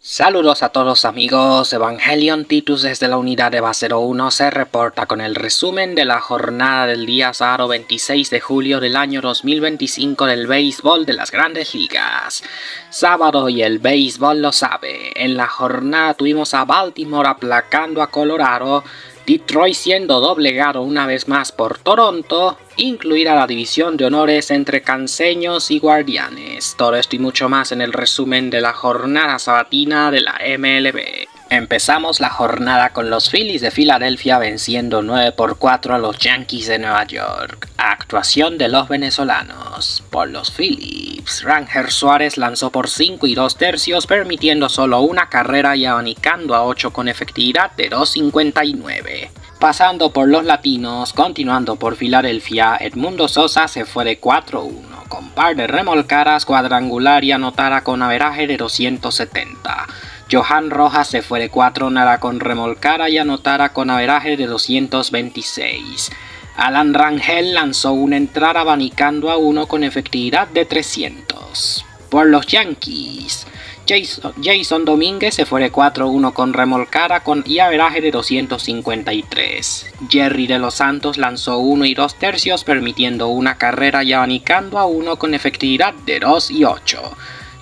Saludos a todos amigos, Evangelion Titus desde la unidad de base 01 se reporta con el resumen de la jornada del día sábado 26 de julio del año 2025 del béisbol de las grandes ligas. Sábado y el béisbol lo sabe, en la jornada tuvimos a Baltimore aplacando a Colorado, Detroit siendo doblegado una vez más por Toronto, incluida la división de honores entre canseños y guardianes. Todo esto y mucho más en el resumen de la jornada sabatina de la MLB. Empezamos la jornada con los Phillies de Filadelfia venciendo 9-4 a los Yankees de Nueva York. Actuación de los venezolanos. Por los Phillies, Ranger Suárez lanzó por 5 2/3, permitiendo solo una carrera y abanicando a 8 con efectividad de 2.59. Pasando por los latinos, continuando por Filadelfia, Edmundo Sosa se fue de 4-1, con par de remolcadas, cuadrangular y anotada con averaje de 270. Johan Rojas se fue de 4 con remolcada y anotada con averaje de 226. Alan Rangel lanzó una entrada abanicando a 1 con efectividad de 300. Por los Yankees, Jason Domínguez se fue de 4-1 con remolcada y averaje de 253. Jerry de los Santos lanzó 1 2/3, permitiendo una carrera y abanicando a 1 con efectividad de 2 y 8.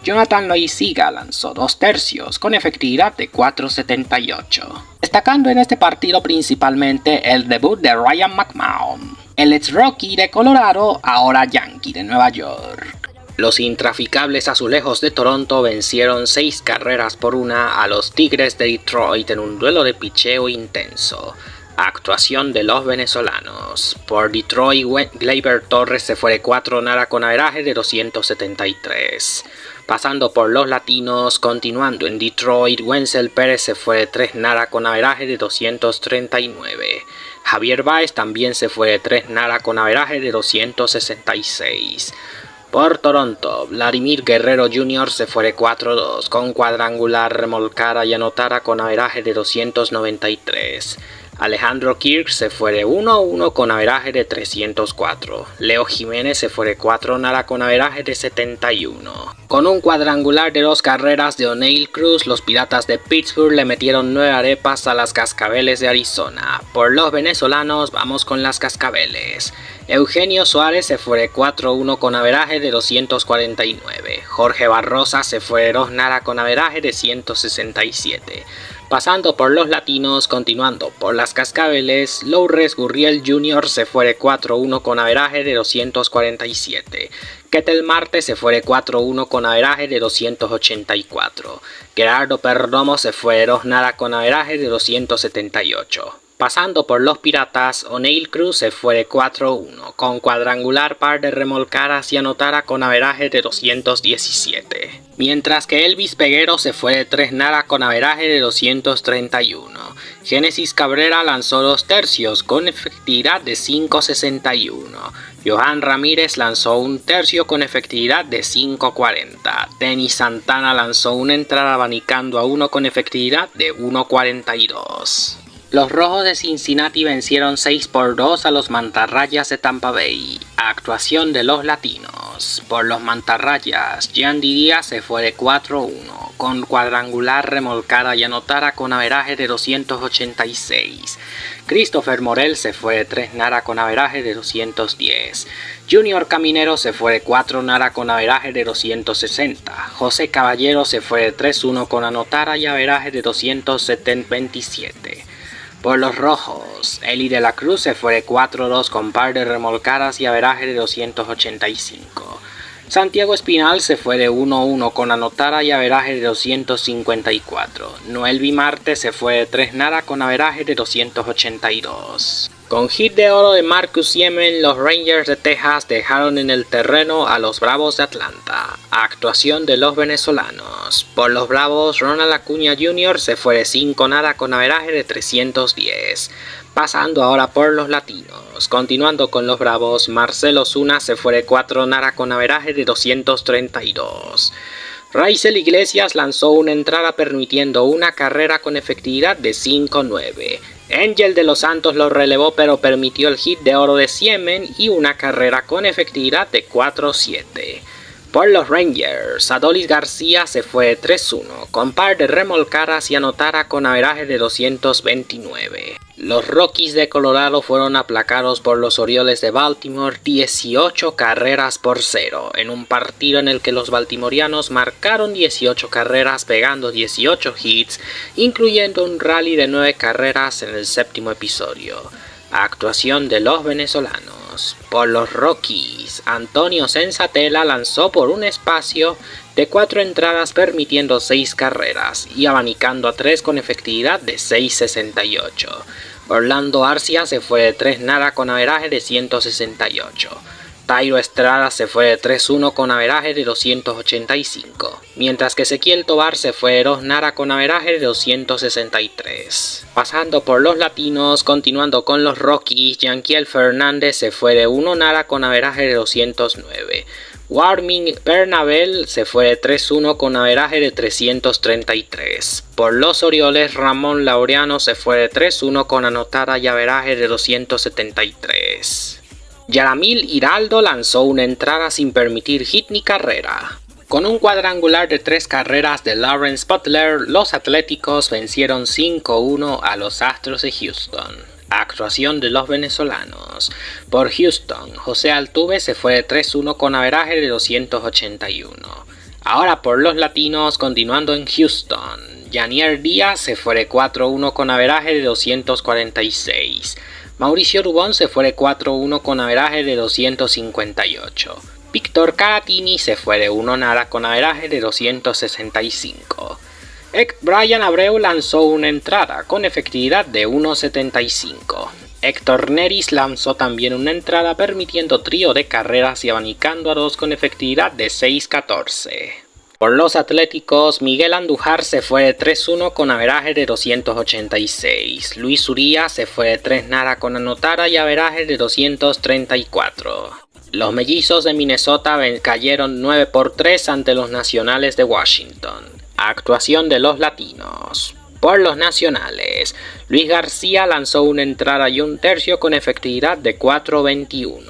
Jonathan Loaisiga lanzó 2/3 con efectividad de 4.78. Destacando en este partido principalmente el debut de Ryan McMahon, el ex-rookie de Colorado, ahora Yankee de Nueva York. Los intraficables azulejos de Toronto vencieron 6-1 a los Tigres de Detroit en un duelo de picheo intenso. Actuación de los venezolanos. Por Detroit, Gleyber Torres se fue de 4 con averaje de 273. Pasando por los latinos, continuando en Detroit, Wenzel Pérez se fue de 3 con averaje de 239. Javier Báez también se fue de 3 con averaje de 266. Por Toronto, Vladimir Guerrero Jr. se fue de 4-2 con cuadrangular, remolcada y anotada con averaje de 293. Alejandro Kirk se fue de 1-1 con averaje de 304. Leo Jiménez se fue de 4 con averaje de 71. Con un cuadrangular de 2 carreras de O'Neill Cruz, los Piratas de Pittsburgh le metieron 9 arepas a las Cascabeles de Arizona. Por los venezolanos, vamos con las Cascabeles. Eugenio Suárez se fue de 4-1 con averaje de 249. Jorge Barrosa se fue de 2 con averaje de 167. Pasando por los latinos, continuando por las Cascabeles, Lourdes Gurriel Jr. se fue de 4-1 con averaje de 247. Ketel Marte se fue de 4-1 con averaje de 284. Gerardo Perdomo se fue de 2 con averaje de 278. Pasando por los Piratas, O'Neill Cruz se fue de 4-1 con cuadrangular, par de remolcadas y anotada con averaje de 217. Mientras que Elvis Peguero se fue de 3 con averaje de 231. Génesis Cabrera lanzó 2/3 con efectividad de 5.61. Johan Ramírez lanzó 1/3 con efectividad de 5.40. Denis Santana lanzó una entrada abanicando a 1 con efectividad de 1.42. Los Rojos de Cincinnati vencieron 6-2 a los Mantarrayas de Tampa Bay. Actuación de los latinos. Por los Mantarrayas, Yandy Díaz se fue de 4-1 con cuadrangular, remolcada y anotada con averaje de 286. Christopher Morel se fue de 3 con averaje de 210. Junior Caminero se fue de 4 con averaje de 260. José Caballero se fue de 3-1 con anotada y averaje de 227. Por los Rojos, Eli de la Cruz se fue de 4-2 con par de remolcadas y averaje de 285. Santiago Espinal se fue de 1-1 con anotada y averaje de 254. Noelvi Marte se fue de 3 con averaje de 282. Con hit de oro de Marcus Semien, los Rangers de Texas dejaron en el terreno a los Bravos de Atlanta. Actuación de los venezolanos. Por los Bravos, Ronald Acuña Jr. se fue de 5 con averaje de 310. Pasando ahora por los latinos. Continuando con los Bravos, Marcelo Zuna se fue de 4 con averaje de 232. Raisel Iglesias lanzó una entrada permitiendo una carrera con efectividad de 5-9. Angel de los Santos lo relevó pero permitió el hit de oro de Semien y una carrera con efectividad de 4-7. Por los Rangers, Adolis García se fue 3-1, con par de remolcadas y anotara con averaje de 229. Los Rockies de Colorado fueron aplacados por los Orioles de Baltimore 18 carreras por 0, en un partido en el que los baltimorianos marcaron 18 carreras pegando 18 hits, incluyendo un rally de 9 carreras en el séptimo episodio. Actuación de los venezolanos. Por los Rockies, Antonio Senzatela lanzó por un espacio de 4 entradas permitiendo 6 carreras y abanicando a 3 con efectividad de 6.68. Orlando Arcia se fue de 3-0 con averaje de 168. Thairo Estrada se fue de 3-1 con averaje de 285, mientras que Ezequiel Tovar se fue de 2-0 con averaje de 263. Pasando por los latinos, continuando con los Rockies, Yanquiel Fernández se fue de 1-0 con averaje de 209. Warming Bernabel se fue de 3-1 con averaje de 333. Por los Orioles, Ramón Laureano se fue de 3-1 con anotada y averaje de 273. Yaramil Hiraldo lanzó una entrada sin permitir hit ni carrera. Con un cuadrangular de 3 carreras de Lawrence Butler, los Atléticos vencieron 5-1 a los Astros de Houston. Actuación de los venezolanos. Por Houston, José Altuve se fue de 3-1 con averaje de 281. Ahora por los latinos, continuando en Houston, Yanier Díaz se fue de 4-1 con averaje de 246. Mauricio Dubón se fue de 4-1 con averaje de 258. Víctor Caratini se fue de 1-0 con averaje de 265. Brian Abreu lanzó una entrada con efectividad de 1.75. Héctor Neris lanzó también una entrada permitiendo trío de carreras y abanicando a 2 con efectividad de 6.14. Por los Atléticos, Miguel Andújar se fue de 3-1 con averaje de 286. Luis Uría se fue de 3-0 con anotada y averaje de 234. Los Mellizos de Minnesota cayeron 9-3 ante los Nacionales de Washington. Actuación de los latinos. Por los Nacionales, Luis García lanzó una entrada y un tercio con efectividad de 4.21.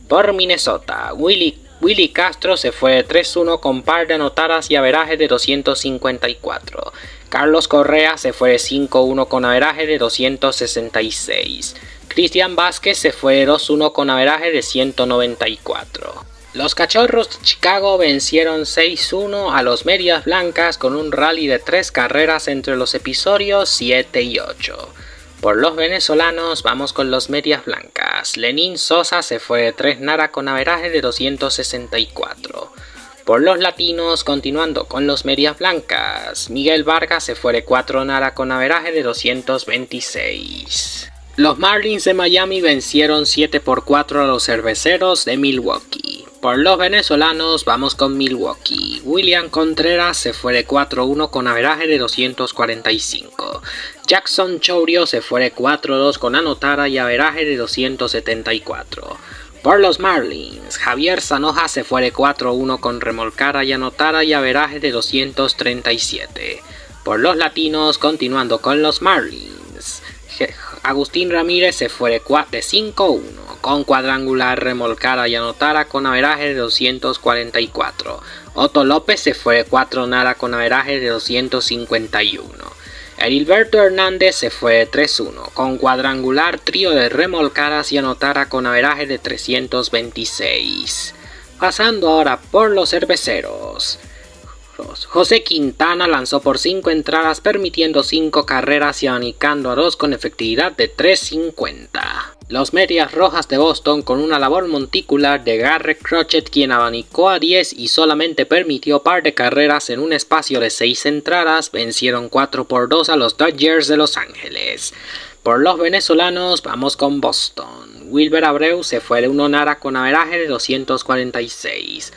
Por Minnesota, Willy Castro se fue de 3-1 con par de anotadas y averaje de 254. Carlos Correa se fue de 5-1 con averaje de 266. Cristian Vázquez se fue de 2-1 con averaje de 194. Los Cachorros de Chicago vencieron 6-1 a los Medias Blancas con un rally de 3 carreras entre los episodios 7 y 8. Por los venezolanos, vamos con los Medias Blancas. Lenín Sosa se fue de 3-0 con averaje de 264. Por los latinos, continuando con los Medias Blancas, Miguel Vargas se fue de 4-0 con averaje de 226. Los Marlins de Miami vencieron 7-4 a los Cerveceros de Milwaukee. Por los venezolanos, vamos con Milwaukee. William Contreras se fue de 4-1 con averaje de 245. Jackson Chourio se fue de 4-2 con anotada y averaje de 274. Por los Marlins, Javier Zanoja se fue de 4-1 con remolcada y anotada y averaje de 237. Por los latinos, continuando con los Marlins, Agustín Ramírez se fue de 5-1 con cuadrangular, remolcada y anotada con averaje de 244. Otto López se fue de 4-0 con averaje de 251. Edilberto Hernández se fue de 3-1 con cuadrangular, trío de remolcadas y anotada con averaje de 326. Pasando ahora por los Cerveceros. José Quintana lanzó por 5 entradas permitiendo 5 carreras y abanicando a 2 con efectividad de 350. Los Medias Rojas de Boston, con una labor monticular de Garrett Crochet, quien abanicó a 10 y solamente permitió par de carreras en un espacio de 6 entradas, vencieron 4-2 a los Dodgers de Los Ángeles. Por los venezolanos, vamos con Boston. Wilber Abreu se fue de 1-0 con averaje de 246.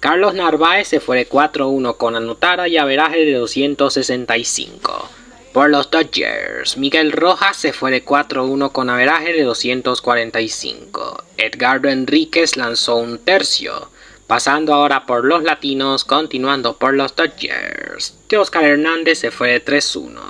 Carlos Narváez se fue de 4-1 con anotada y averaje de 265. Por los Dodgers, Miguel Rojas se fue de 4-1 con averaje de 245. Edgardo Enríquez lanzó un tercio. Pasando ahora por los latinos, continuando por los Dodgers, Teóscar Hernández se fue de 3-1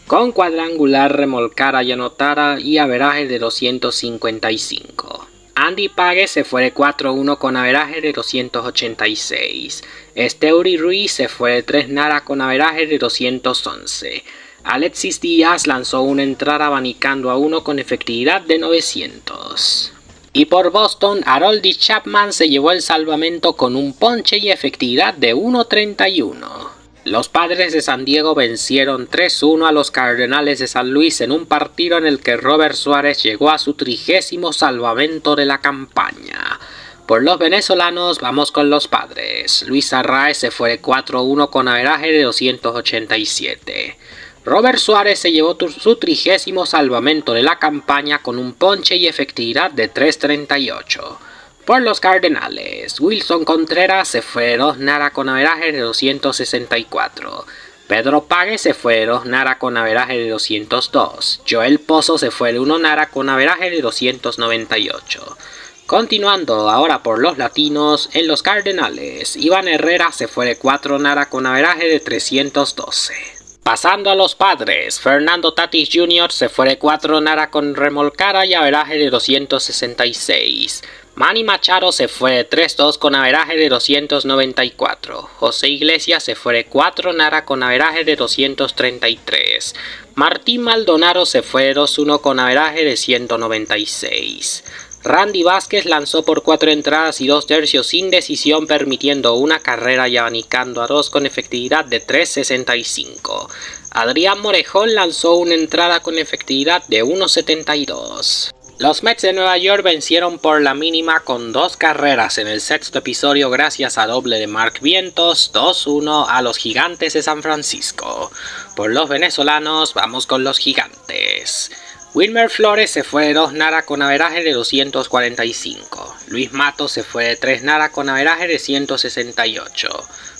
con cuadrangular, remolcada y anotada y averaje de 255. Andy Pague se fue de 4-1 con averaje de 286. Esteury Ruiz se fue de 3 nara con averaje de 211. Alexis Díaz lanzó una entrada abanicando a 1 con efectividad de 900. Y por Boston, Aroldis Chapman se llevó el salvamento con un ponche y efectividad de 1.31. Los Padres de San Diego vencieron 3-1 a los Cardenales de San Luis en un partido en el que Robert Suárez llegó a su 30º salvamento de la campaña. Por los venezolanos vamos con los Padres. Luis Arraez se fue de 4-1 con averaje de 287. Robert Suárez se llevó su 30º salvamento de la campaña con un ponche y efectividad de 3.38. Por los Cardenales, Wilson Contreras se fue de 2 nara con averaje de 264. Pedro Pague se fue de 2 nara con averaje de 202. Joel Pozo se fue de 1 nara con averaje de 298. Continuando ahora por los latinos, en los Cardenales, Iván Herrera se fue de 4 nara con averaje de 312. Pasando a los Padres, Fernando Tatis Jr. se fue de 4 nara con remolcada y averaje de 266. Manny Machado se fue de 3-2 con averaje de 294. José Iglesias se fue de 4 nara con averaje de 233. Martín Maldonado se fue de 2-1 con averaje de 196. Randy Vázquez lanzó por 4 entradas y 2 tercios sin decisión, permitiendo una carrera y abanicando a 2 con efectividad de 3.65. Adrián Morejón lanzó una entrada con efectividad de 1.72. Los Mets de Nueva York vencieron por la mínima con 2 carreras en el sexto episodio gracias a doble de Mark Vientos, 2-1 a los Gigantes de San Francisco. Por los venezolanos vamos con los Gigantes. Wilmer Flores se fue de 2 nara con averaje de 245. Luis Matos se fue de 3 nara con averaje de 168.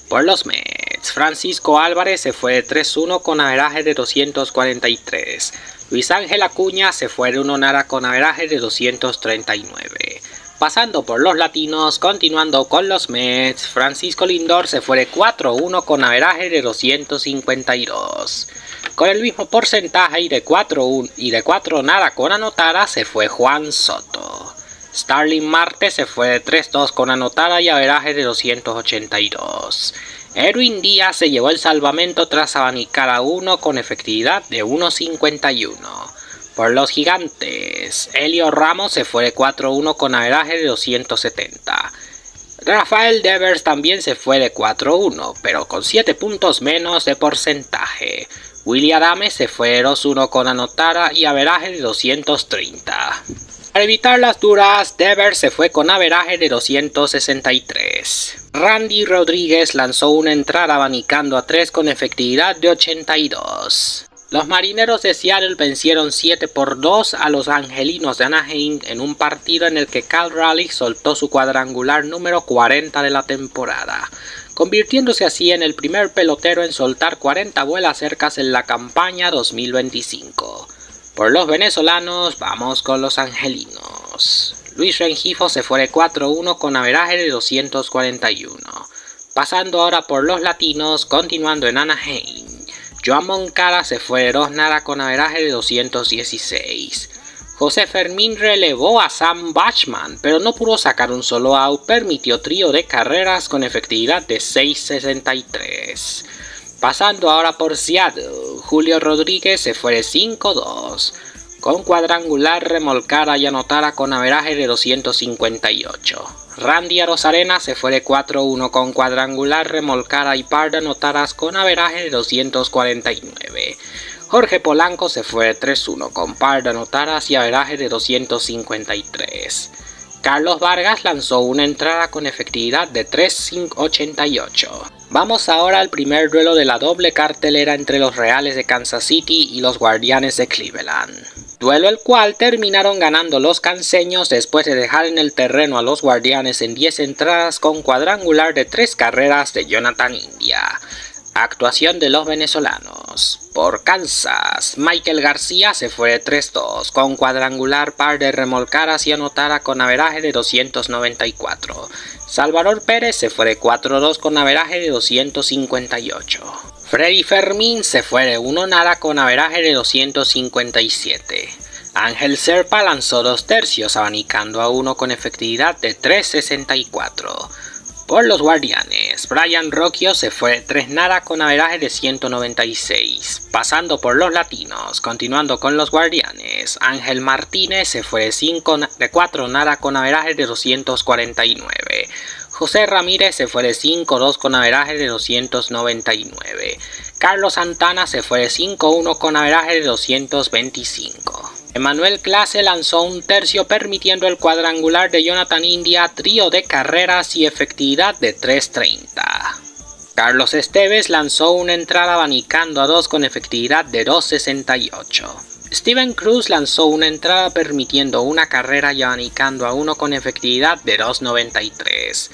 Por los Mets, Francisco Álvarez se fue de 3-1 con averaje de 243. Luis Ángel Acuña se fue de 1 nara con averaje de 239. Pasando por los latinos, continuando con los Mets, Francisco Lindor se fue de 4-1 con averaje de 252. Con el mismo porcentaje y de 4 nara con anotada se fue Juan Soto. Starling Marte se fue de 3-2 con anotada y averaje de 282. Edwin Díaz se llevó el salvamento tras abanicar a 1 con efectividad de 1.51. Por los Gigantes, Elio Ramos se fue de 4-1 con averaje de 270. Rafael Devers también se fue de 4-1, pero con 7 puntos menos de porcentaje. Willy Adames se fue de 2-1 con anotada y averaje de 230. Para evitar las duras, Devers se fue con averaje de 263. Randy Rodríguez lanzó una entrada abanicando a 3 con efectividad de 82. Los Marineros de Seattle vencieron 7-2 a los Angelinos de Anaheim en un partido en el que Cal Raleigh soltó su cuadrangular número 40 de la temporada, convirtiéndose así en el primer pelotero en soltar 40 vuelas cercas en la campaña 2025. Por los venezolanos vamos con los angelinos. Luis Rengifo se fue de 4-1 con averaje de 241. Pasando ahora por los latinos, continuando en Anaheim. Joan Moncada se fue de 2 nara con averaje de 216. José Fermín relevó a Sam Bachman, pero no pudo sacar un solo out, permitió trío de carreras con efectividad de 6.63. Pasando ahora por Seattle, Julio Rodríguez se fue de 5-2, con cuadrangular, remolcada y anotada con averaje de 258. Randy Arozarena se fue de 4-1 con cuadrangular, remolcada y par de anotadas con averaje de 249. Jorge Polanco se fue de 3-1 con par de anotadas y averaje de 253. Carlos Vargas lanzó una entrada con efectividad de 3.88. Vamos ahora al primer duelo de la doble cartelera entre los Reales de Kansas City y los Guardianes de Cleveland. Duelo el cual terminaron ganando los canseños después de dejar en el terreno a los Guardianes en 10 entradas con cuadrangular de 3 carreras de Jonathan India. Actuación de los venezolanos. Por Kansas, Michael García se fue de 3-2 con cuadrangular, par de remolcadas y anotada con averaje de 294. Salvador Pérez se fue de 4-2 con averaje de 258. Freddy Fermín se fue de 1 nada con averaje de 257. Ángel Serpa lanzó 2 tercios, abanicando a uno con efectividad de 3.64. Por los Guardianes, Brian Rocchio se fue 3 nada con averaje de 196. Pasando por los Latinos, continuando con los Guardianes, Ángel Martínez se fue de 4 nada con averaje de 249. José Ramírez se fue de 5-2 con averaje de 299. Carlos Santana se fue de 5-1 con averaje de 225. Emmanuel Clase lanzó 1 tercio permitiendo el cuadrangular de Jonathan India, trío de carreras y efectividad de 3.30. Carlos Esteves lanzó 1 entrada abanicando a 2 con efectividad de 2.68. Steven Cruz lanzó 1 entrada permitiendo 1 carrera y abanicando a 1 con efectividad de 2.93.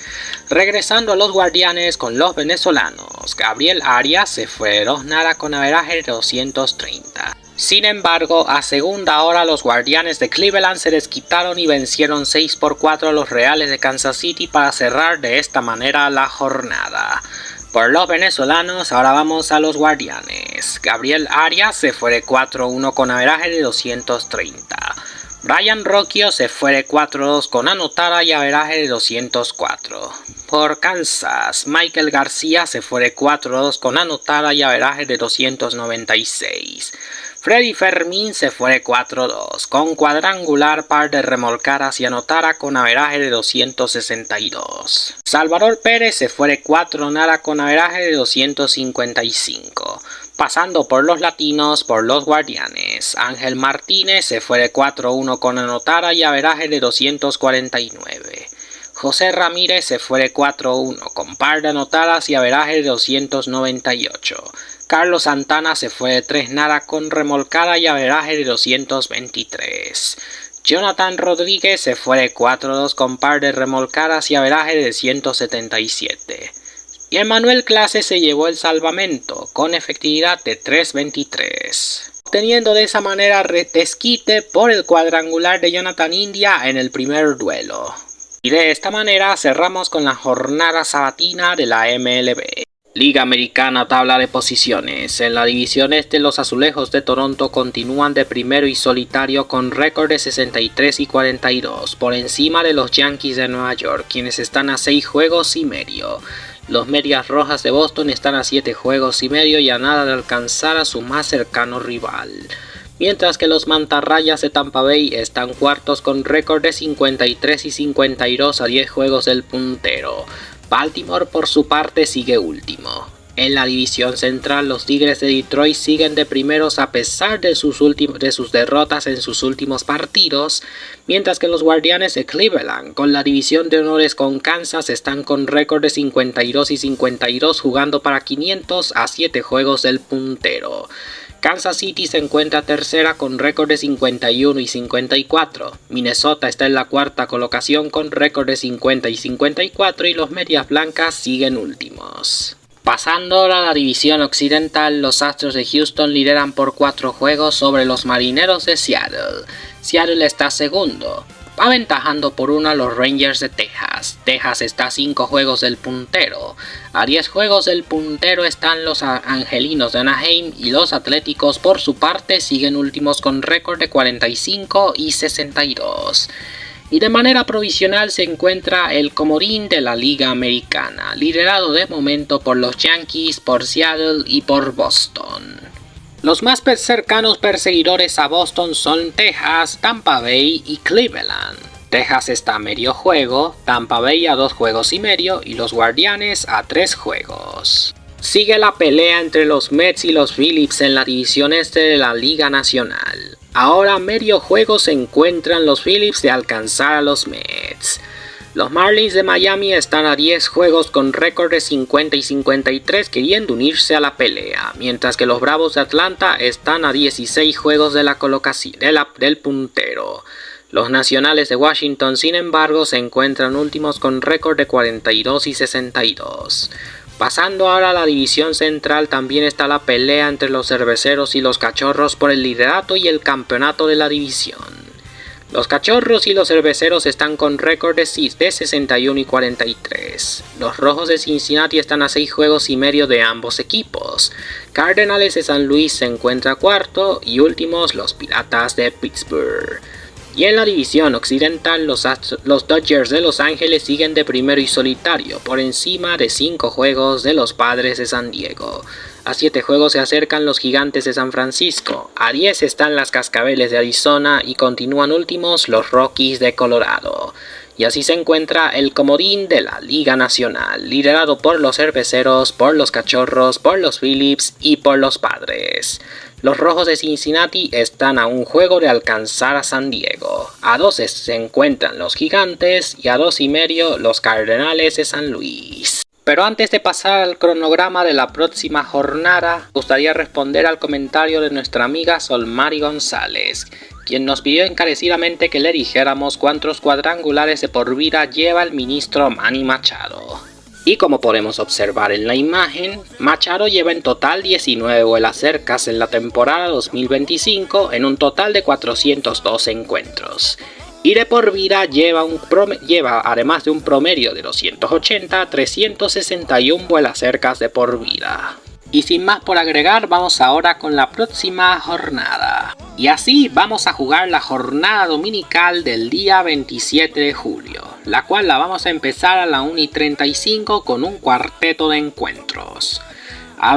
Regresando a los Guardianes con los venezolanos, Gabriel Arias se fue de 2 nada con averaje de 230. Sin embargo, a segunda hora los Guardianes de Cleveland se desquitaron y vencieron 6-4 a los Reales de Kansas City para cerrar de esta manera la jornada. Por los venezolanos, ahora vamos a los Guardianes. Gabriel Arias se fue de 4-1 con averaje de 230. Brian Rocchio se fue de 4-2 con anotada y averaje de 204. Por Kansas, Michael García se fue de 4-2 con anotada y averaje de 296. Freddy Fermín se fue de 4-2 con cuadrangular, par de remolcadas y anotada con averaje de 262. Salvador Pérez se fue de 4 nada con averaje de 255. Pasando por los Latinos, por los Guardianes, Ángel Martínez se fue de 4-1 con anotada y averaje de 249. José Ramírez se fue de 4-1 con par de anotadas y averaje de 298. Carlos Santana se fue de 3 nada con remolcada y averaje de 223. Jonathan Rodríguez se fue de 4-2 con par de remolcadas y averaje de 177. Y Emmanuel Clase se llevó el salvamento con efectividad de 3.23. Obteniendo de esa manera desquite por el cuadrangular de Jonathan India en el primer duelo. Y de esta manera cerramos con la jornada sabatina de la MLB. Liga Americana, tabla de posiciones. En la división este, los Azulejos de Toronto continúan de primero y solitario con récord de 63 y 42, por encima de los Yankees de Nueva York, quienes están a 6 juegos y medio. Los Medias Rojas de Boston están a 7 juegos y medio y a nada de alcanzar a su más cercano rival. Mientras que los Mantarrayas de Tampa Bay están cuartos con récord de 53 y 52 a 10 juegos del puntero. Baltimore por su parte sigue último. En la división central, los Tigres de Detroit siguen de primeros a pesar de sus derrotas en sus últimos partidos, mientras que los Guardianes de Cleveland, con la división de honores con Kansas, están con récord de 52 y 52 jugando para 500 a 7 juegos del puntero. Kansas City se encuentra tercera con récord de 51 y 54. Minnesota está en la cuarta colocación con récord de 50 y 54 y los Medias Blancas siguen últimos. Pasando ahora a la división occidental, los Astros de Houston lideran por 4 juegos sobre los Marineros de Seattle. Seattle está segundo, aventajando por 1 a los Rangers de Texas. Texas está a 5 juegos del puntero. A 10 juegos del puntero están los Angelinos de Anaheim y los Atléticos por su parte siguen últimos con récord de 45 y 62. Y de manera provisional se encuentra el comodín de la Liga Americana, liderado de momento por los Yankees, por Seattle y por Boston. Los más cercanos perseguidores a Boston son Texas, Tampa Bay y Cleveland. Texas está a medio juego, Tampa Bay a 2 juegos y medio y los Guardianes a 3 juegos. Sigue la pelea entre los Mets y los Phillies en la división este de la Liga Nacional. Ahora a medio juego se encuentran los Phillies de alcanzar a los Mets. Los Marlins de Miami están a 10 juegos con récord de 50 y 53 queriendo unirse a la pelea, mientras que los Bravos de Atlanta están a 16 juegos de la colocación del puntero. Los Nacionales de Washington, sin embargo, se encuentran últimos con récord de 42 y 62. Pasando ahora a la división central, también está la pelea entre los Cerveceros y los Cachorros por el liderato y el campeonato de la división. Los Cachorros y los Cerveceros están con récord de 61 y 43. Los Rojos de Cincinnati están a 6 juegos y medio de ambos equipos. Cardenales de San Luis se encuentra cuarto y últimos los Piratas de Pittsburgh. Y en la división occidental los Dodgers de Los Ángeles siguen de primero y solitario, por encima de 5 juegos de los Padres de San Diego. A 7 juegos se acercan los Gigantes de San Francisco, a 10 están las Cascabeles de Arizona y continúan últimos los Rockies de Colorado. Y así se encuentra el comodín de la Liga Nacional, liderado por los Cerveceros, por los Cachorros, por los Phillies y por los Padres. Los Rojos de Cincinnati están a un juego de alcanzar a San Diego. A 12 se encuentran los Gigantes y a 2,5 los Cardenales de San Luis. Pero antes de pasar al cronograma de la próxima jornada, me gustaría responder al comentario de nuestra amiga Solmari González, quien nos pidió encarecidamente que le dijéramos cuántos cuadrangulares de por vida lleva el ministro Manny Machado. Y como podemos observar en la imagen, Machado lleva en total 19 vuelas cercas en la temporada 2025 en un total de 402 encuentros. Y de por vida lleva además de un promedio de 280, 361 vuelas cercas de por vida. Y sin más por agregar, vamos ahora con la próxima jornada. Y así vamos a jugar la jornada dominical del día 27 de julio, la cual la vamos a empezar a la 1:35 con un cuarteto de encuentros.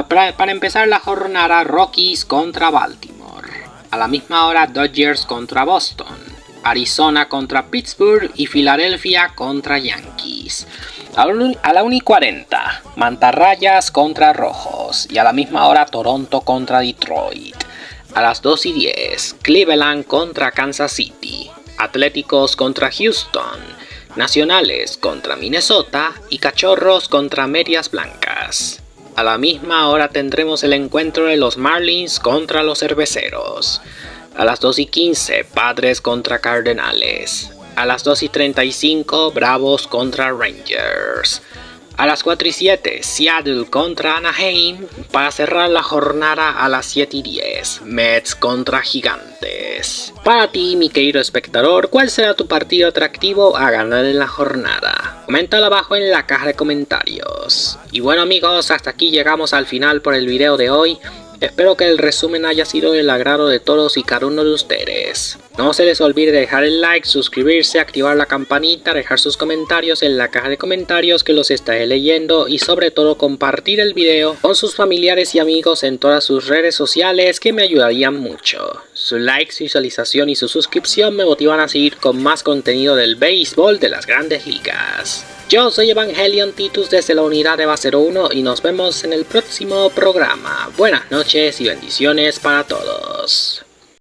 Para empezar la jornada, Rockies contra Baltimore. A la misma hora, Dodgers contra Boston, Arizona contra Pittsburgh y Filadelfia contra Yankees. A la 1:40, Mantarrayas contra Rojos y a la misma hora Toronto contra Detroit. A las 2:10, Cleveland contra Kansas City, Atléticos contra Houston, Nacionales contra Minnesota y Cachorros contra Medias Blancas. A la misma hora tendremos el encuentro de los Marlins contra los Cerveceros. A las 2:15, Padres contra Cardenales. A las 2:35, Bravos contra Rangers. A las 4:07, Seattle contra Anaheim. Para cerrar la jornada a las 7:10, Mets contra Gigantes. Para ti, mi querido espectador, ¿cuál será tu partido atractivo a ganar en la jornada? Coméntalo abajo en la caja de comentarios. Y bueno amigos, hasta aquí llegamos al final por el video de hoy. Espero que el resumen haya sido del agrado de todos y cada uno de ustedes. No se les olvide dejar el like, suscribirse, activar la campanita, dejar sus comentarios en la caja de comentarios que los estaré leyendo y sobre todo compartir el video con sus familiares y amigos en todas sus redes sociales que me ayudarían mucho. Su like, su visualización y su suscripción me motivan a seguir con más contenido del béisbol de las grandes ligas. Yo soy Evangelion Titus desde la unidad de Base 01 y nos vemos en el próximo programa. Buenas noches y bendiciones para todos.